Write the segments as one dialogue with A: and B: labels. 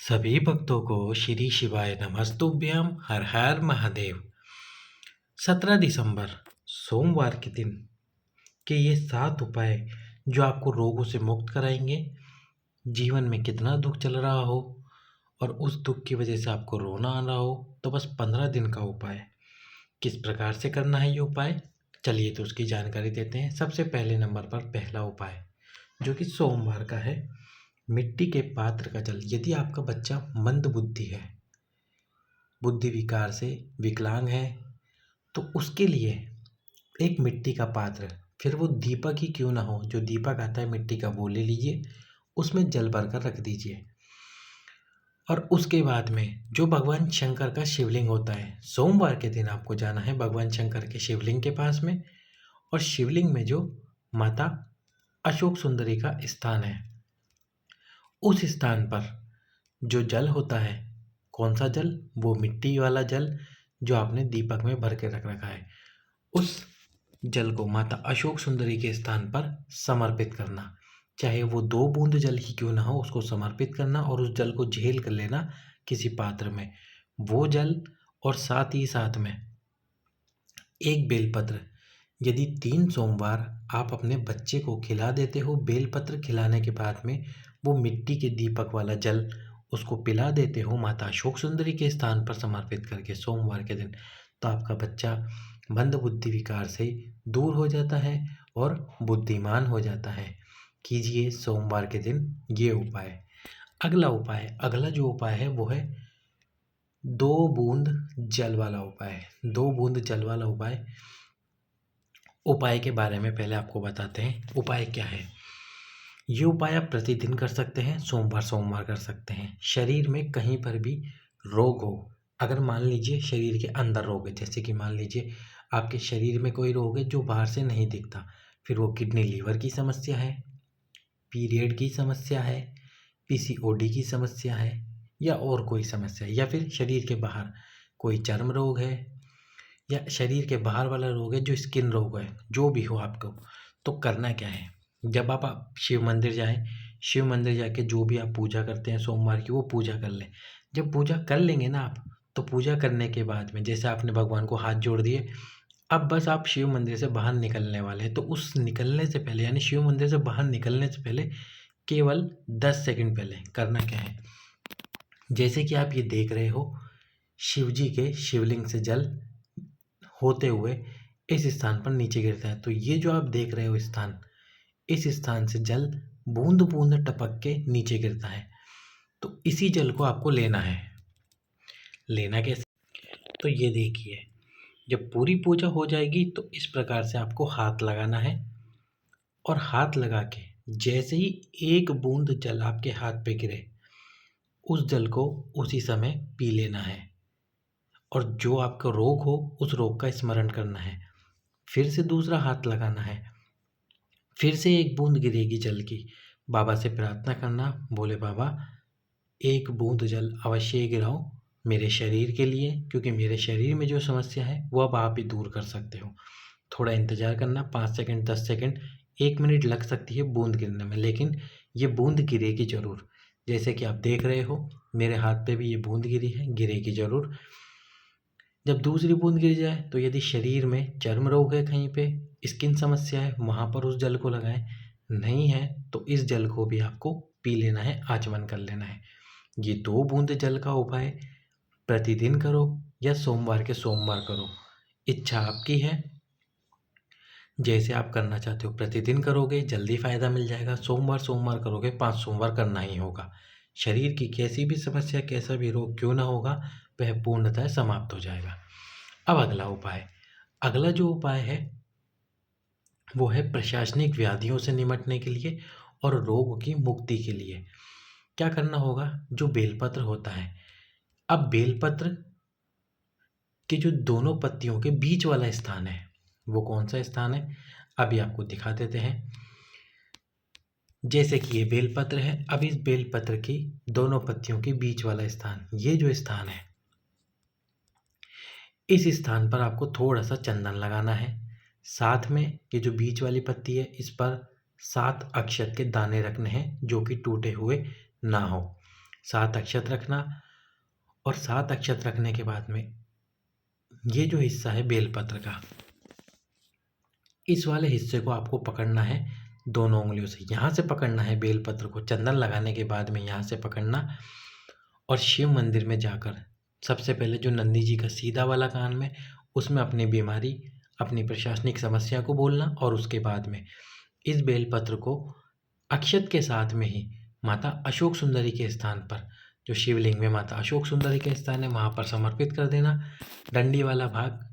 A: सभी भक्तों को श्री शिवाय नमस्तुभ्यम हर हर महादेव। 17 दिसंबर सोमवार के दिन के ये 7 उपाय जो आपको रोगों से मुक्त कराएंगे। जीवन में कितना दुख चल रहा हो और उस दुख की वजह से आपको रोना आ रहा हो तो बस 15 दिन का उपाय। किस प्रकार से करना है ये उपाय, चलिए तो उसकी जानकारी देते हैं। सबसे पहले नंबर पर पहला उपाय जो कि सोमवार का है, मिट्टी के पात्र का जल। यदि आपका बच्चा मंद बुद्धि है, बुद्धि विकार से विकलांग है, तो उसके लिए एक मिट्टी का पात्र, फिर वो दीपक ही क्यों ना हो, जो दीपक आता है मिट्टी का वो ले लीजिए, उसमें जल भरकर रख दीजिए। और उसके बाद में जो भगवान शंकर का शिवलिंग होता है, सोमवार के दिन आपको जाना है भगवान शंकर के शिवलिंग के पास में। और शिवलिंग में जो माता अशोक सुंदरी का स्थान है, उस स्थान पर जो जल होता है, कौन सा जल, वो मिट्टी वाला जल जो आपने दीपक में भर के रख रखा है, उस जल को माता अशोक सुंदरी के स्थान पर समर्पित करना। चाहे वो 2 बूंद जल ही क्यों ना हो, उसको समर्पित करना और उस जल को झेल कर लेना किसी पात्र में, वो जल। और साथ ही साथ में एक बेलपत्र। यदि 3 सोमवार आप अपने बच्चे को खिला देते हो, बेलपत्र खिलाने के बाद में वो मिट्टी के दीपक वाला जल उसको पिला देते हो माता अशोक सुंदरी के स्थान पर समर्पित करके सोमवार के दिन, तो आपका बच्चा मंद बुद्धि विकार से दूर हो जाता है और बुद्धिमान हो जाता है। कीजिए सोमवार के दिन ये उपाय। अगला जो उपाय है वो है 2 बूंद जल वाला उपाय। 2 बूंद जल वाला उपाय के बारे में पहले आपको बताते हैं। उपाय क्या है, ये उपाय आप प्रतिदिन कर सकते हैं, सोमवार कर सकते हैं। शरीर में कहीं पर भी रोग हो, अगर मान लीजिए शरीर के अंदर रोग है, जैसे कि मान लीजिए आपके शरीर में कोई रोग है जो बाहर से नहीं दिखता, फिर वो किडनी लीवर की समस्या है, पीरियड की समस्या है, पीसीओडी की समस्या है, या और कोई समस्या है, या फिर शरीर के बाहर कोई चर्म रोग है, या शरीर के बाहर वाला रोग है जो स्किन रोग है, जो भी हो आपको, तो करना क्या है, जब आप शिव मंदिर जाएं, शिव मंदिर जाके जो भी आप पूजा करते हैं सोमवार की, वो पूजा कर लें। जब पूजा कर लेंगे ना आप, तो पूजा करने के बाद में जैसे आपने भगवान को हाथ जोड़ दिए, अब बस आप शिव मंदिर से बाहर निकलने वाले हैं। तो उस निकलने से पहले, यानी शिव मंदिर से बाहर निकलने से पहले केवल 10 सेकंड पहले करना क्या है, जैसे कि आप ये देख रहे हो शिव जी के शिवलिंग से जल होते हुए इस स्थान पर नीचे गिरता है, तो ये जो आप देख रहे हो स्थान, इस स्थान से जल बूंद बूंद टपक के नीचे गिरता है। तो इसी जल को आपको लेना है। लेना कैसे, तो ये देखिए, जब पूरी पूजा हो जाएगी तो इस प्रकार से आपको हाथ लगाना है, और हाथ लगा के जैसे ही 1 बूंद जल आपके हाथ पे गिरे, उस जल को उसी समय पी लेना है। और जो आपका रोग हो उस रोग का स्मरण करना है। फिर से दूसरा हाथ लगाना है, फिर से 1 बूंद गिरेगी जल की, बाबा से प्रार्थना करना, बोले बाबा 1 बूंद जल अवश्य ही गिराओ मेरे शरीर के लिए, क्योंकि मेरे शरीर में जो समस्या है वो अब आप ही दूर कर सकते हो। थोड़ा इंतज़ार करना, 5 सेकंड, 10 सेकंड, 1 मिनट लग सकती है बूंद गिरने में, लेकिन ये बूंद गिरेगी ज़रूर। जैसे कि आप देख रहे हो मेरे हाथ पे भी ये बूंद गिरी है, गिरेगी ज़रूर। जब दूसरी बूंद गिर जाए तो यदि शरीर में चर्म रोग है, कहीं पे स्किन समस्या है, वहाँ पर उस जल को लगाएं। नहीं है तो इस जल को भी आपको पी लेना है, आचमन कर लेना है। ये 2 बूंद जल का उपाय प्रतिदिन करो या सोमवार के सोमवार करो, इच्छा आपकी है। जैसे आप करना चाहते हो, प्रतिदिन करोगे जल्दी फ़ायदा मिल जाएगा, सोमवार करोगे 5 सोमवार करना ही होगा। शरीर की कैसी भी समस्या, कैसा भी रोग क्यों ना होगा, वह पूर्णतः समाप्त हो जाएगा। अब अगला जो उपाय है वो है प्रशासनिक व्याधियों से निपटने के लिए और रोग की मुक्ति के लिए। क्या करना होगा, जो बेलपत्र होता है, अब बेलपत्र के जो दोनों पत्तियों के बीच वाला स्थान है, वो कौन सा स्थान है, अभी आपको दिखा देते हैं। जैसे कि ये बेलपत्र है, अब इस बेलपत्र की दोनों पत्तियों के बीच वाला स्थान, ये जो स्थान है, इस स्थान पर आपको थोड़ा सा चंदन लगाना है। साथ में ये जो बीच वाली पत्ती है, इस पर 7 अक्षत के दाने रखने हैं जो कि टूटे हुए ना हो। 7 अक्षत रखना, और 7 अक्षत रखने के बाद में ये जो हिस्सा है बेलपत्र का, इस वाले हिस्से को आपको पकड़ना है दोनों उंगलियों से। यहाँ से पकड़ना है बेलपत्र को, चंदन लगाने के बाद में यहाँ से पकड़ना, और शिव मंदिर में जाकर सबसे पहले जो नंदी जी का सीधा वाला कान में, उसमें अपनी बीमारी, अपनी प्रशासनिक समस्या को बोलना, और उसके बाद में इस बेलपत्र को अक्षत के साथ में ही माता अशोक सुंदरी के स्थान पर, जो शिवलिंग में माता अशोक सुंदरी के स्थान है, वहाँ पर समर्पित कर देना। डंडी वाला भाग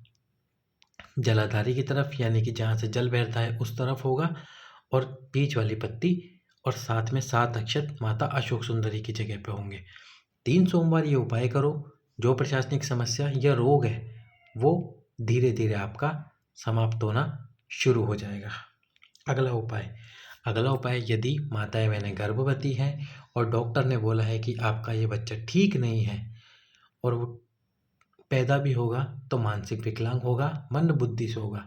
A: जलाधारी की तरफ, यानी कि जहाँ से जल बहता है उस तरफ होगा, और बीच वाली पत्ती और साथ में 7 अक्षत माता अशोक सुंदरी की जगह पे होंगे। 3 सोमवार ये उपाय करो, जो प्रशासनिक समस्या या रोग है वो धीरे धीरे आपका समाप्त होना शुरू हो जाएगा। अगला उपाय, यदि माताएं बहनें गर्भवती हैं और डॉक्टर ने बोला है कि आपका ये बच्चा ठीक नहीं है और वो पैदा भी होगा तो मानसिक विकलांग होगा, मंद बुद्धि से होगा,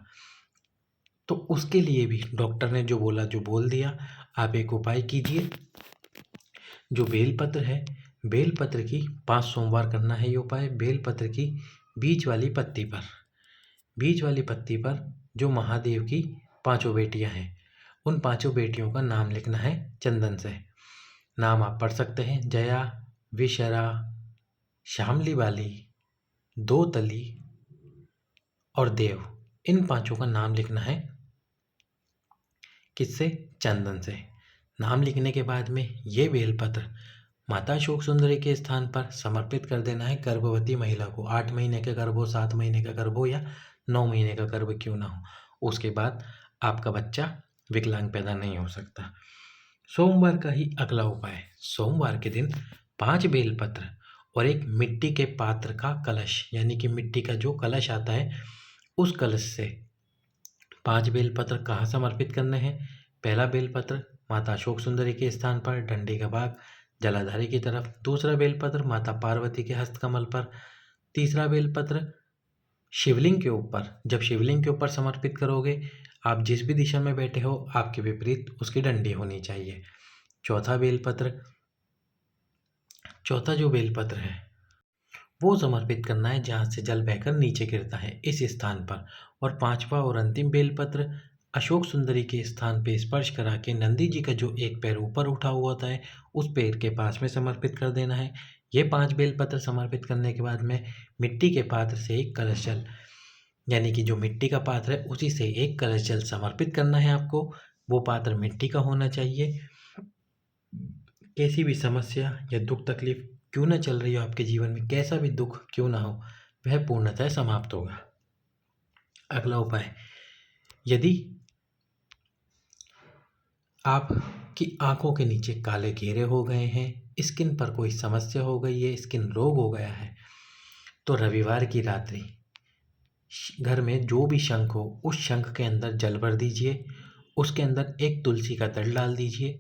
A: तो उसके लिए भी डॉक्टर ने जो बोला जो बोल दिया। आप एक उपाय कीजिए, जो बेलपत्र है, बेलपत्र की 5 सोमवार करना है ये उपाय। बेलपत्र की बीच वाली पत्ती पर जो महादेव की 5 बेटियां हैं, उन 5 बेटियों का नाम लिखना है चंदन से। नाम आप पढ़ सकते हैं: जया, विशरा, श्यामली बाली, दो तली और देव। इन 5 का नाम लिखना है किससे? चंदन से। नाम लिखने के बाद में ये बेलपत्र माता अशोक सुंदरी के स्थान पर समर्पित कर देना है गर्भवती महिला को। 8 महीने का गर्भ हो, 7 महीने का गर्भ हो या 9 महीने का गर्भ क्यों ना हो, उसके बाद आपका बच्चा विकलांग पैदा नहीं हो सकता। सोमवार का ही अगला उपाय, सोमवार के दिन 5 बेलपत्र और एक मिट्टी के पात्र का कलश, यानी कि मिट्टी का जो कलश आता है उस कलश से 5 बेलपत्र कहाँ समर्पित करने हैं? पहला बेलपत्र माता अशोक सुंदरी के स्थान पर, डंडी का भाग जलाधारी की तरफ। दूसरा बेलपत्र माता पार्वती के हस्तकमल पर। तीसरा बेलपत्र शिवलिंग के ऊपर। जब शिवलिंग के ऊपर समर्पित करोगे, आप जिस भी दिशा में बैठे हो आपके विपरीत उसकी डंडी होनी चाहिए। चौथा जो बेलपत्र है वो समर्पित करना है जहाँ से जल बहकर नीचे गिरता है, इस स्थान पर। और 5वां और अंतिम बेलपत्र अशोक सुंदरी के स्थान पे स्पर्श करा के नंदी जी का जो एक पैर ऊपर उठा हुआ होता है उस पैर के पास में समर्पित कर देना है। ये 5 बेलपत्र समर्पित करने के बाद में मिट्टी के पात्र से एक कलश जल, यानी कि जो मिट्टी का पात्र है उसी से एक कलश जल समर्पित करना है आपको। वो पात्र मिट्टी का होना चाहिए। कैसी भी समस्या या दुख तकलीफ क्यों ना चल रही हो आपके जीवन में, कैसा भी दुख क्यों ना हो, वह पूर्णतः समाप्त होगा। अगला उपाय, यदि आपकी आंखों के नीचे काले घेरे हो गए हैं, स्किन पर कोई समस्या हो गई है, स्किन रोग हो गया है, तो रविवार की रात्रि घर में जो भी शंख हो उस शंख के अंदर जल भर दीजिए, उसके अंदर एक तुलसी का दल डाल दीजिए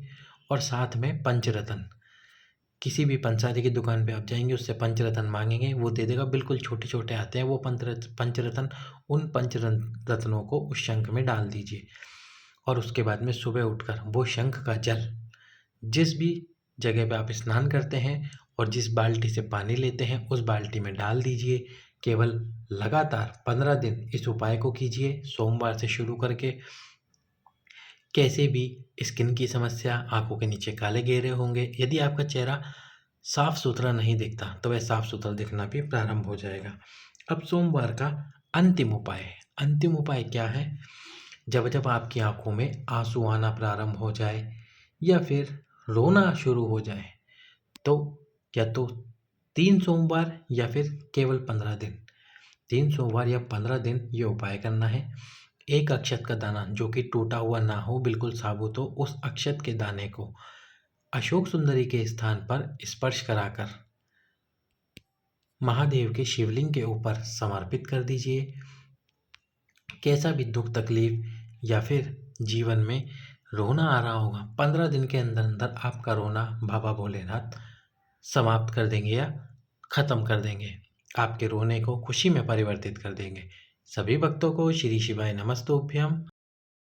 A: और साथ में पंचरत्न, किसी भी पंसारी की दुकान पे आप जाएंगे उससे पंचरत्न मांगेंगे, वो दे देगा। बिल्कुल छोटे छोटे आते हैं वो पंचरत्न। उन पंचरत्नों को उस शंख में डाल दीजिए और उसके बाद में सुबह उठकर वो शंख का जल जिस भी जगह पे आप स्नान करते हैं और जिस बाल्टी से पानी लेते हैं उस बाल्टी में डाल दीजिए। केवल लगातार 15 दिन इस उपाय को कीजिए, सोमवार से शुरू करके। कैसे भी स्किन की समस्या, आंखों के नीचे काले घेरे होंगे, यदि आपका चेहरा साफ सुथरा नहीं दिखता तो वह साफ सुथरा दिखना भी प्रारंभ हो जाएगा। अब सोमवार का अंतिम उपाय क्या है? जब आपकी आंखों में आंसू आना प्रारंभ हो जाए या फिर रोना शुरू हो जाए तो या तो 3 सोमवार या फिर केवल 15 दिन, 3 सोमवार या 15 दिन ये उपाय करना है। एक अक्षत का दाना जो कि टूटा हुआ ना हो, बिल्कुल साबुत हो, उस अक्षत के दाने को अशोक सुंदरी के स्थान पर स्पर्श कराकर महादेव के शिवलिंग के ऊपर समर्पित कर दीजिए। कैसा भी दुख तकलीफ या फिर जीवन में रोना आ रहा होगा, 15 दिन के अंदर अंदर आपका रोना बाबा भोलेनाथ समाप्त कर देंगे या खत्म कर देंगे, आपके रोने को खुशी में परिवर्तित कर देंगे। सभी भक्तों को श्री शिवाय नमस्तुभ्यम।